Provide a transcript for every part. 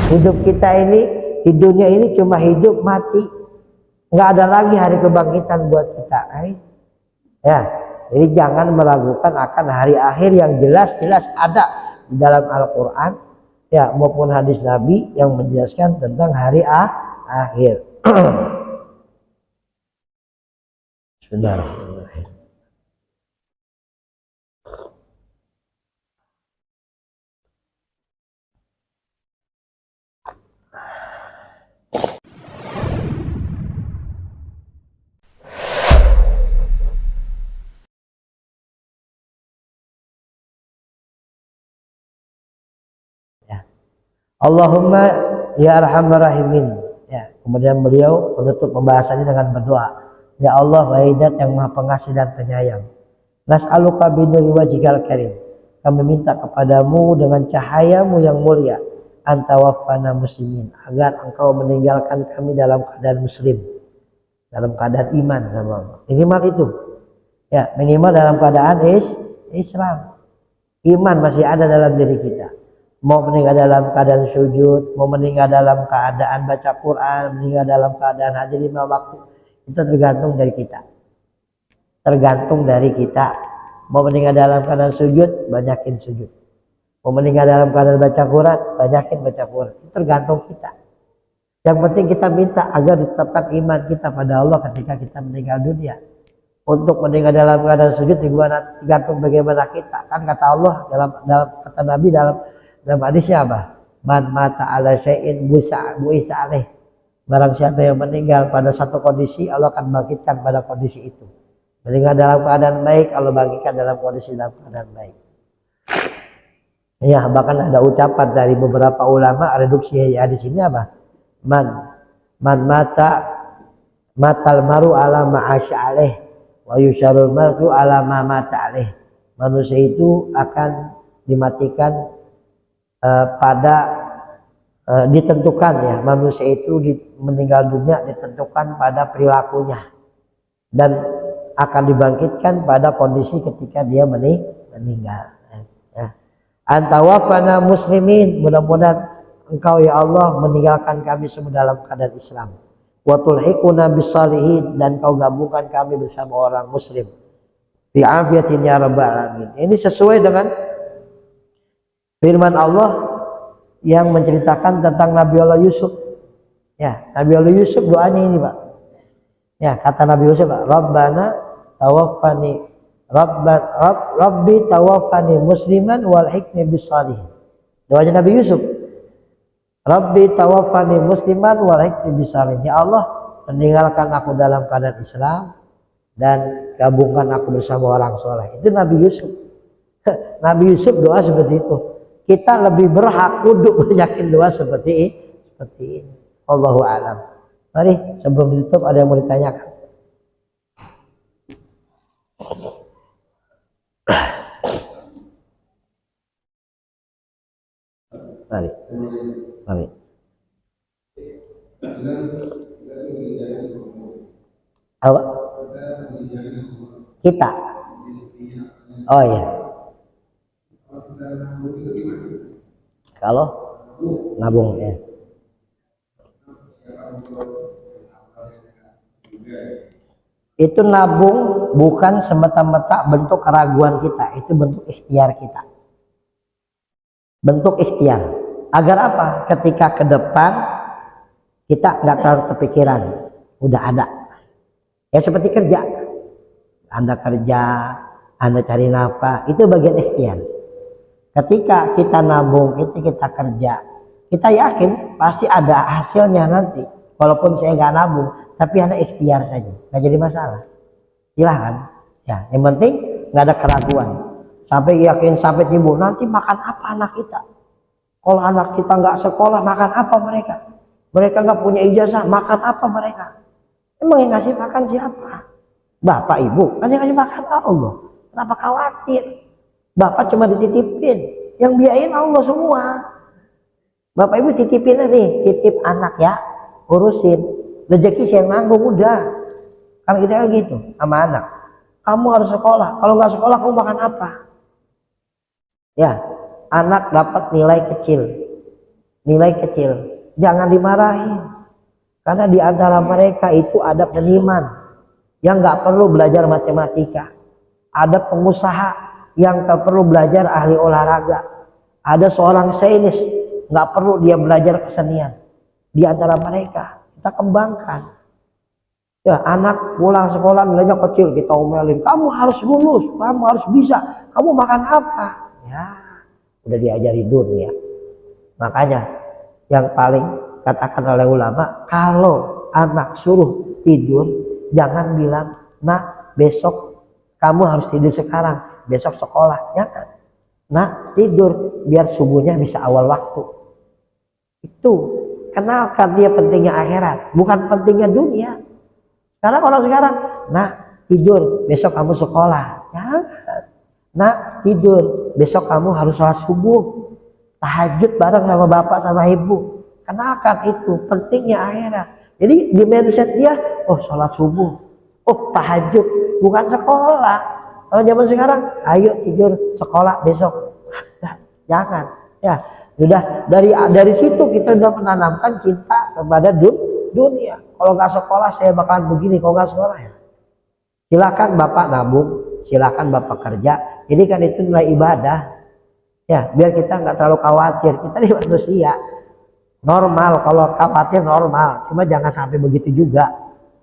Hidup kita ini di dunia ini cuma hidup mati, nggak ada lagi hari kebangkitan buat kita. Ya, jadi jangan meragukan akan hari akhir yang jelas-jelas ada di dalam Al-Quran ya maupun hadis Nabi yang menjelaskan tentang hari akhir. Sebentar. Allahumma ya arhamar rahimin. Ya, kemudian beliau menutup pembahasannya dengan berdoa, ya Allah wahai Zat yang Maha Pengasih dan Penyayang, nas'aluka binuri wajhikal karim, kami minta kepadamu dengan cahayamu yang mulia, antawaffana muslimin, agar engkau meninggalkan kami dalam keadaan muslim, dalam keadaan iman sama Allah. Minimal itu. Ya, minimal dalam keadaan Islam. Iman masih ada dalam diri kita. Mau meninggal dalam keadaan sujud, mau meninggal dalam keadaan baca Quran, meninggal dalam keadaan hadir 5 waktu, itu tergantung dari kita. Tergantung dari kita. Mau meninggal dalam keadaan sujud, banyakin sujud. Mau meninggal dalam keadaan baca Quran, banyakin baca Quran. Itu tergantung kita. Yang penting kita minta agar ditetapkan iman kita pada Allah ketika kita meninggal dunia. Untuk meninggal dalam keadaan sujud tergantung bagaimana kita. Kan kata Allah dalam kata Nabi dalam hadisnya apa? Man mata ala syai'in bu'isa alaih. Barang siapa yang meninggal pada satu kondisi, Allah akan bangkitkan pada kondisi itu. Meninggal dalam keadaan baik, Allah bangkitkan dalam keadaan baik. Ya, bahkan ada ucapan dari beberapa ulama reduksi hadis ini apa? Man matal maru ala ma'asya alaih wa yusyarul maru ala ma mata alaih. Manusia itu akan dimatikan ditentukan ya, manusia itu meninggal dunia ditentukan pada perilakunya dan akan dibangkitkan pada kondisi ketika dia meninggal ya. Antawafana muslimin, mudah-mudahan engkau ya Allah meninggalkan kami semua dalam keadaan Islam, wa tulhiquna bisalihin, dan kau gabungkan kami bersama orang muslim fi afiyatin ya rabbal alamin. Ini sesuai dengan firman Allah yang menceritakan tentang Nabi Allah Yusuf. Ya, Nabi Allah Yusuf doanya ini, Pak. Ya, kata Nabi Yusuf, Rabbana tawaffani Rabbi tawaffani musliman wal hikni bisalihin. Doanya Nabi Yusuf. Rabbi tawaffani musliman wal hikni bisalihin. Ya Allah, meninggalkan aku dalam keadaan Islam dan gabungkan aku bersama orang soleh. Itu Nabi Yusuf. Nabi Yusuf doa seperti itu. Kita lebih berhak untuk banyakin doa seperti ini. Allahu a'lam. Mari sebelum ditutup ada yang mau ditanyakan? Mari. Apa? Kita. Oh iya. Kalau nabung ya. Itu nabung bukan semata-mata bentuk keraguan kita, itu bentuk ikhtiar kita. Bentuk ikhtiar. Agar apa? Ketika ke depan kita nggak terlalu kepikiran, udah ada. Ya seperti kerja. Anda kerja, Anda cari nafkah, itu bagian ikhtiar. Ketika kita nabung, itu kita kerja, kita yakin pasti ada hasilnya nanti. Walaupun saya nggak nabung, tapi Anda ikhtiar saja, nggak jadi masalah. Silahkan. Ya, yang penting nggak ada keraguan. Sampai yakin sampai timbul nanti makan apa anak kita? Kalau anak kita nggak sekolah, makan apa mereka? Mereka nggak punya ijazah, makan apa mereka? Emang yang ngasih makan siapa? Bapak ibu, kan yang ngasih makan Allah. Kenapa khawatir? Bapak cuma dititipin, yang biayain Allah semua. Bapak ibu titipin nih, titip anak ya, urusin. Rezeki saya yang nanggung udah. Kan kita kan gitu sama anak. Kamu harus sekolah, kalau nggak sekolah kamu makan apa? Ya, anak dapat nilai kecil. nilai kecil, jangan dimarahin. Karena di antara mereka itu ada seniman yang nggak perlu belajar matematika, ada pengusaha yang nggak perlu belajar ahli olahraga, ada seorang sainis nggak perlu dia belajar kesenian. Di antara mereka kita kembangkan. Ya, anak pulang sekolah nilainya kecil, kita omelin, kamu harus lulus, kamu harus bisa, kamu makan apa? Ya, udah diajari dunia. Makanya yang paling katakan oleh ulama, kalau anak suruh tidur, jangan bilang, nak besok kamu harus tidur sekarang, besok sekolah. Jangan. Nak tidur biar subuhnya bisa awal waktu. Itu kenalkan dia pentingnya akhirat, bukan pentingnya dunia. Karena orang sekarang, nak tidur besok kamu sekolah. Jangan. Nak tidur besok kamu harus sholat subuh, tahajud bareng sama bapak sama ibu. Kenalkan itu pentingnya akhirat. Jadi di mindset dia, oh sholat subuh, oh tahajud, bukan sekolah. Kalau zaman sekarang, ayo tidur sekolah besok. Jangan. Ya, sudah dari situ kita sudah menanamkan cinta kepada dunia. Kalau nggak sekolah saya bakalan begini. Kalau nggak sekolah ya, silakan bapak nabung, silakan bapak kerja. Jadi kan itu nilai ibadah. Ya, biar kita nggak terlalu khawatir. Kita ini manusia. Normal, kalau khawatir normal, cuma jangan sampai begitu juga.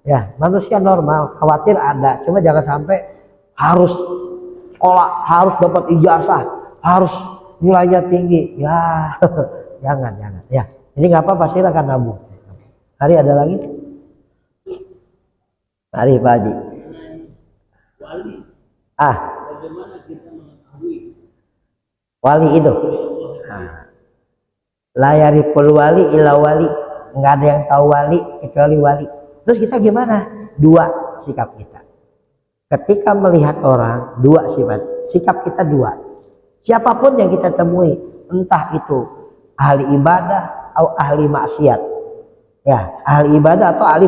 Ya, manusia normal, khawatir ada, cuma jangan sampai harus sekolah, harus dapat ijazah, harus nilainya tinggi. Ya, jangan. Ya, ini nggak apa-apa, silakan nabung. Hari ada lagi? Hari Pak Haji. Wali. Bagaimana kita mengetahui Wali itu? Layaripul wali ila wali, nggak ada yang tahu wali kecuali wali. Terus kita gimana? Dua sikap kita. Ketika melihat orang, dua sikap kita dua. Siapapun yang kita temui, entah itu ahli ibadah atau ahli maksiat, ya ahli ibadah atau ahli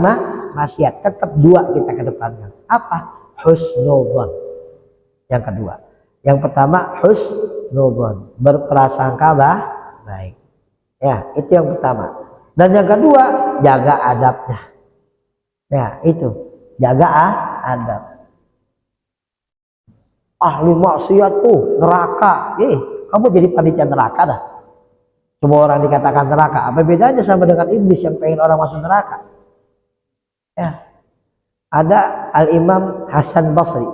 maksiat, tetap dua kita kedepankan. Apa? Husnudzon. Yang kedua. Yang pertama husnudzon, berprasangka baik. Ya, itu yang pertama. Dan yang kedua, jaga adabnya. Ya, itu. Jaga adab. Ahli maksiat tuh neraka. Kamu jadi panitia neraka dah. Semua orang dikatakan neraka. Apa bedanya sama dengan iblis yang pengen orang masuk neraka? Ya. Ada Al-Imam Hasan Basri.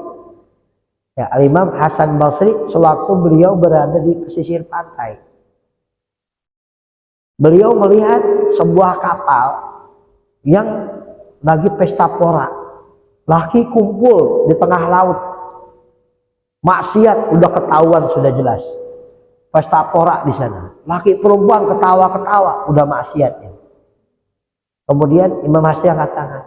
Ya, Al-Imam Hasan Basri sewaktu beliau berada di pesisir pantai. Beliau melihat sebuah kapal yang lagi pesta pora, laki kumpul di tengah laut, maksiat udah ketahuan sudah jelas, pesta pora di sana, laki perempuan ketawa-ketawa udah maksiatnya. Kemudian Imam Hasan angkat tangan,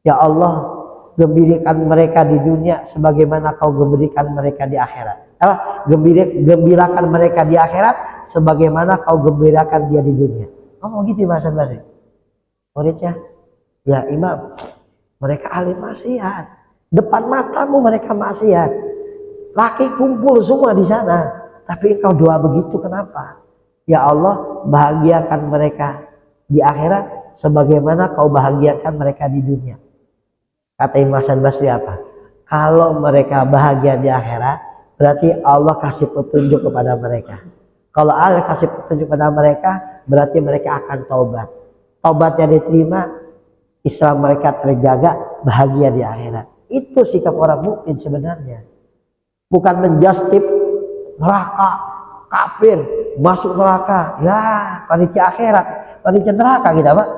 ya Allah, gembirakan mereka di dunia sebagaimana kau gembirakan mereka di akhirat. Gembirakan mereka di akhirat sebagaimana kau gembirakan dia di dunia. Ngomong gitu Mas Basri. Muridnya, ya Imam, mereka ahli maksiat. Depan matamu mereka maksiat. Laki kumpul semua di sana. Tapi kau doa begitu kenapa? Ya Allah, bahagiakan mereka di akhirat sebagaimana kau bahagiakan mereka di dunia. Kata Imam Hasan Basri apa? Kalau mereka bahagia di akhirat, berarti Allah kasih petunjuk kepada mereka. Kalau Allah kasih petunjuk kepada mereka, berarti mereka akan taubat. Taubatnya diterima, Islam mereka terjaga, bahagia di akhirat. Itu sikap orang mukmin sebenarnya. Bukan menjustip neraka, kafir, masuk neraka. Ya, panitia akhirat, panitia neraka gitu Pak.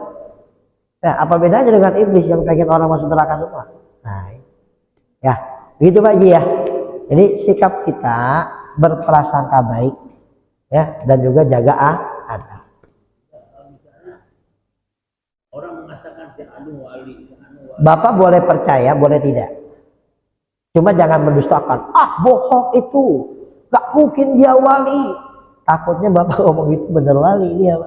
Ya, apa bedanya dengan iblis yang pengen orang masuk neraka semua? Nah, ya, begitu Pak Ji ya. Ini sikap kita berprasangka baik, ya, dan juga jaga adab. Orang mengatakan si anu wali. Bapak boleh percaya, boleh tidak. Cuma jangan mendustakan. Bohong itu, gak mungkin dia wali. Takutnya Bapak ngomong itu bener wali dia.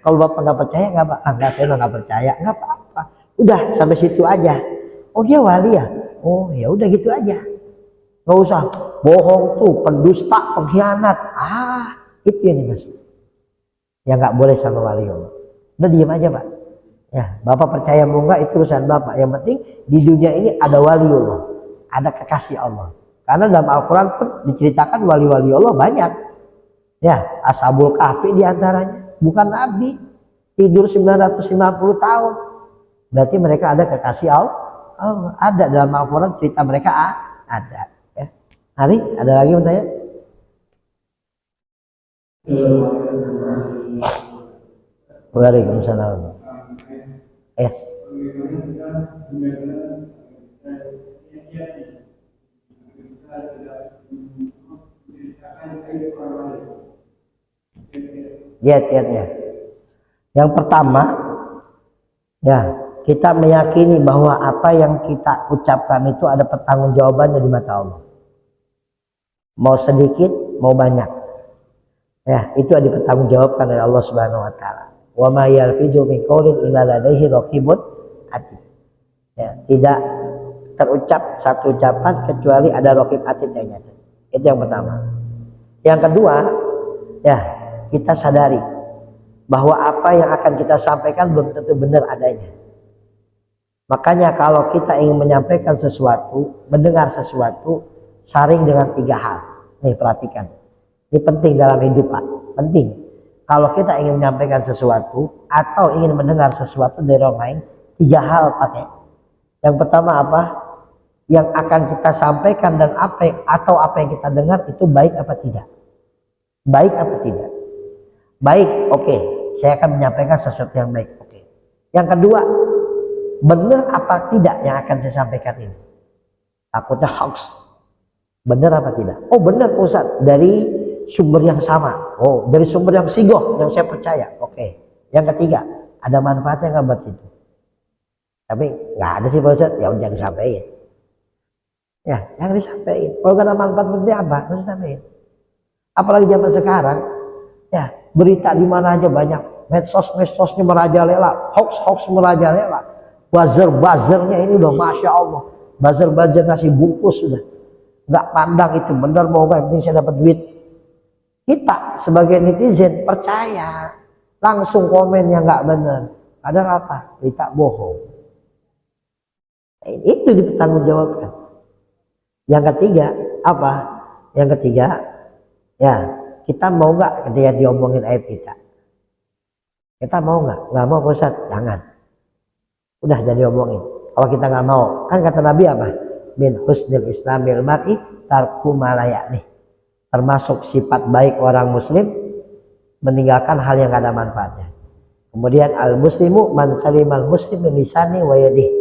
Kalau Bapak nggak percaya nggak apa? Enggak, saya nggak percaya, nggak apa-apa. Udah sampai situ aja. Oh dia wali ya? Oh ya udah gitu aja. Nggak usah bohong tuh, pendusta, pengkhianat. Itu yang dimaksud. yang nggak boleh sama waliullah. Udah diam aja Pak. Ya, Bapak percaya mau enggak itu urusan Bapak. Yang penting di dunia ini ada waliullah, ada kekasih Allah. Karena dalam Al-Quran pun diceritakan wali-wali Allah banyak. Ya, Ashabul Kahfi diantaranya, bukan Nabi, tidur 950 tahun. Berarti mereka ada kekasih Allah. Ada dalam Al-Quran cerita mereka ada. Ya. Hari ada lagi yang tanya? Waalaikumsalam. Giat-giatnya. Yang pertama, ya kita meyakini bahwa apa yang kita ucapkan itu ada pertanggungjawabannya di mata Allah. Mau sedikit, mau banyak. Ya, itu ada pertanggungjawabkan oleh Allah Subhanahu wa taala. Wa ma yalfidu min qaulin illa ladaihi raqibun atid. Ya, tidak terucap satu ucapan kecuali ada raqib atid yang nyata. Itu yang pertama. Yang kedua, ya, kita sadari bahwa apa yang akan kita sampaikan belum tentu benar adanya. Makanya kalau kita ingin menyampaikan sesuatu, mendengar sesuatu, saring dengan 3 hal. Nih perhatikan. Ini penting dalam hidup Pak, penting. Kalau kita ingin menyampaikan sesuatu atau ingin mendengar sesuatu dari orang lain, 3 hal pakai. Yang pertama apa? Yang akan kita sampaikan dan apa yang kita dengar itu baik apa tidak? Baik apa tidak? Baik, oke. Saya akan menyampaikan sesuatu yang baik, oke. Yang kedua, benar apa tidak yang akan saya sampaikan ini? Takutnya hoax. Benar apa tidak? Oh benar Ustaz, dari sumber yang sama. Oh dari sumber yang sigoh, yang saya percaya. Oke. Yang ketiga, ada manfaatnya nggak buat itu? Tapi nggak ada sih Pak Ustaz, ya udah disampaikan. Ya, yang disampaikan. Kalau nggak ada manfaat berarti apa? Harus disampaikan. Apalagi zaman sekarang, ya berita di mana aja banyak. Medsos-medsosnya merajalela, hoax merajalela. Buzzer-buzzernya ini udah Masya Allah. Buzzer-buzzer ngasih bungkus sudah. Nggak pandang itu benar mau nggak, yang penting saya dapat duit. Kita sebagai netizen percaya, langsung komen yang nggak benar. Padahal apa? Berita bohong. Itu dipertanggungjawabkan. Yang ketiga apa? Yang ketiga, ya kita mau nggak ketika diomongin aib kita? Kita mau nggak? Nggak mau Ustaz, jangan. Udah jadi omongin. Kalau kita nggak mau, kan kata Nabi apa? Min husnil islamil mar'i tarku ma la ya'ni. Termasuk sifat baik orang muslim meninggalkan hal yang gak ada manfaatnya. Kemudian al muslimu man salimal muslim min lisani wa yadihi.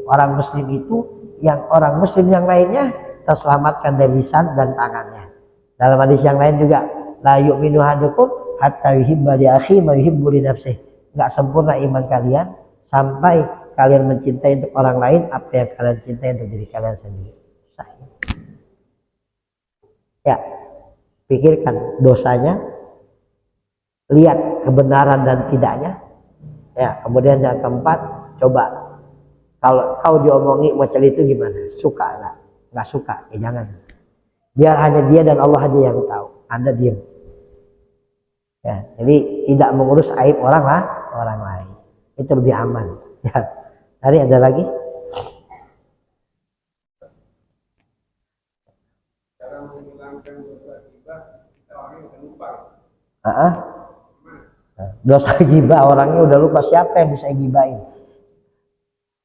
Orang muslim itu yang orang muslim yang lainnya terselamatkan dari lisan dan tangannya. Dalam hadis yang lain juga la yu'minu ahadukum hatta yuhibba li akhihi ma yuhibbu li nafsihi. Enggak sempurna iman kalian sampai kalian mencintai untuk orang lain apa yang kalian cintai untuk diri kalian sendiri. Ya, pikirkan dosanya, lihat kebenaran dan tidaknya. Ya, kemudian yang keempat, coba kalau kau diomongi macam itu gimana? Suka nggak? Nggak suka, ya jangan. Biar hanya dia dan Allah aja yang tahu. Anda diam. Ya, jadi tidak mengurus aib orang lain. Itu lebih aman. Ya. Hari ada lagi? Dosa gibah orangnya udah lupa siapa yang bisa gibahin.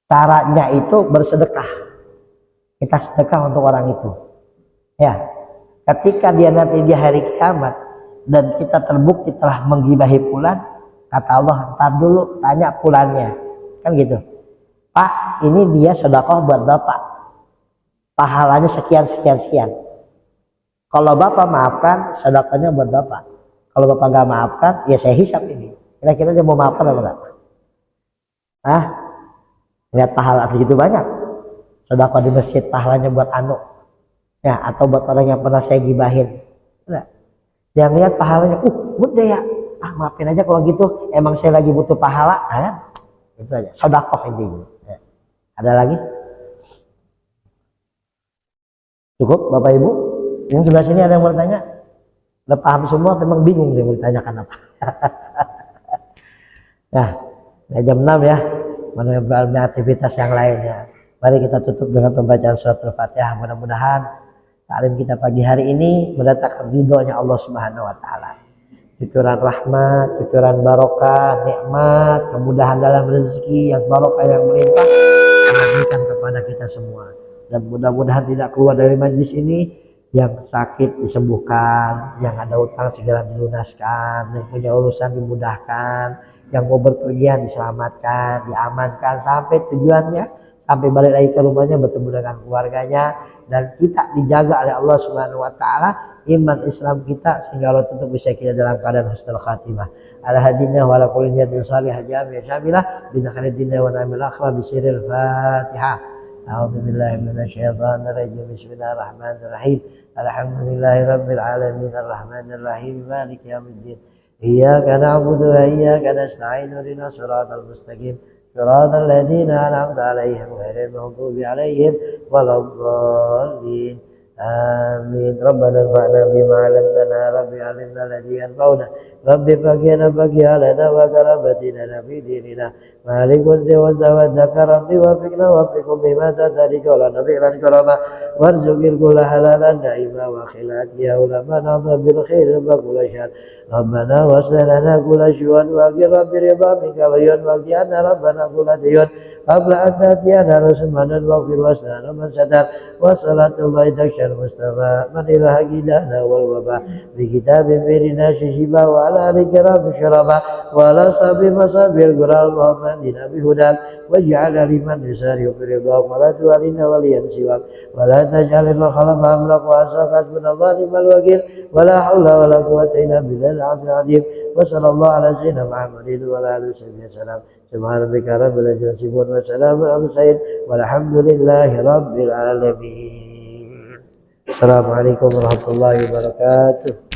Caranya itu bersedekah. Kita sedekah untuk orang itu. Ya, ketika dia nanti di hari kiamat dan kita terbukti telah menggibahi fulan, kata Allah, ntar dulu tanya fulannya, kan gitu. Pak, ini dia sedekah buat Bapak. Pahalanya sekian. Kalau Bapak maafkan, sedekahnya buat Bapak. Kalau Bapak nggak maafkan, ya saya hisap ini. Kira-kira dia mau maafkan apa enggak? Lihat pahala segitu banyak. Sedekah di masjid pahalanya buat anu. Ya, atau buat orang yang pernah saya gibahin. Nah, yang lihat pahalanya, gede ya. Maafin aja kalau gitu. Emang saya lagi butuh pahala, kan? Itu aja. Sedekah ini. Ya. Ada lagi? Cukup, Bapak Ibu? Yang sebelah sini ada yang mau tanya? Udah paham semua, memang bingung dia mau ditanyakan apa. Nah, udah jam 6 ya. Menemani aktivitas yang lainnya. Mari kita tutup dengan pembacaan surat Al-Fatihah. Mudah-mudahan taklim kita pagi hari ini mendatangkan ridhonya Allah Subhanahu wa taala. Cucuran rahmat, cucuran barokah, nikmat, kemudahan dalam rezeki yang barokah yang melimpah Allah berikan kepada kita semua. Dan mudah-mudahan tidak keluar dari majlis ini yang sakit disembuhkan, yang ada utang segera dilunaskan, yang punya urusan dimudahkan, yang mau berpergian diselamatkan, diamankan sampai tujuannya, sampai balik lagi ke rumahnya bertemu dengan keluarganya, dan kita dijaga oleh Allah Subhanahu wa taala iman Islam kita sehingga Allah tentu bisa kita dalam keadaan husnul khatimah. Ala hadinna wa ala kulli niyatin salihah jami'ah syamilah bi khairid dunya wa na'imil akhirah bi sirril Fatihah. A'udzu billahi minasyaitonir rajim. Bismillahirrahmanirrahim. Alhamdulillahi rabbil alamin arrahmanir rahim maliki yaumiddin. Iyyaka na'budu wa iyyaka nasta'in ihdinas siratal mustaqim. Siratal ladzina an'amta 'alaihim ghairil maghdubi 'alaihim waladdallin. Amin. Rabbana anfa'na bima 'allamtana rabbi 'allimna alladhi yanfa'una rabbi faghfirna lana wa karabatina fi dinina malik wa tawaddaka rabbi wa fiqna wa fiqum bima tadrika wa nabi lan karama warzuqil kulla halalan daima wa khilat ya ulama nadha bil khair wa kulla syar Rabbana waslana kulla syu'an wa ghir rabbi ridha minka wa yun wa qiyana rabbana kulla diyun qabla an tatiyana rusmanan wa fil wasana man sadar wa salatullahi takshar mustafa man ilaha gidana wal waba bi kitabin mirina shishiba wa ala alikiram syaraba wa ala sabi masabil gural Allahumma dina bihudak waj'ala liman yusari firidha wa la tu'alina waliyan siwak wa la taj'al ma khalama amlak wa asakat min al-zalimal wakil wa la hawla wa la quwwata illa billahil azim wa sallallahu ala sayyidina Muhammadin wa ala alihi wasallam. Subhana rabbika rabbil izzati wa salamun alal mursalin walhamdulillahi rabbil alamin. Assalamualaikum warahmatullahi wabarakatuh.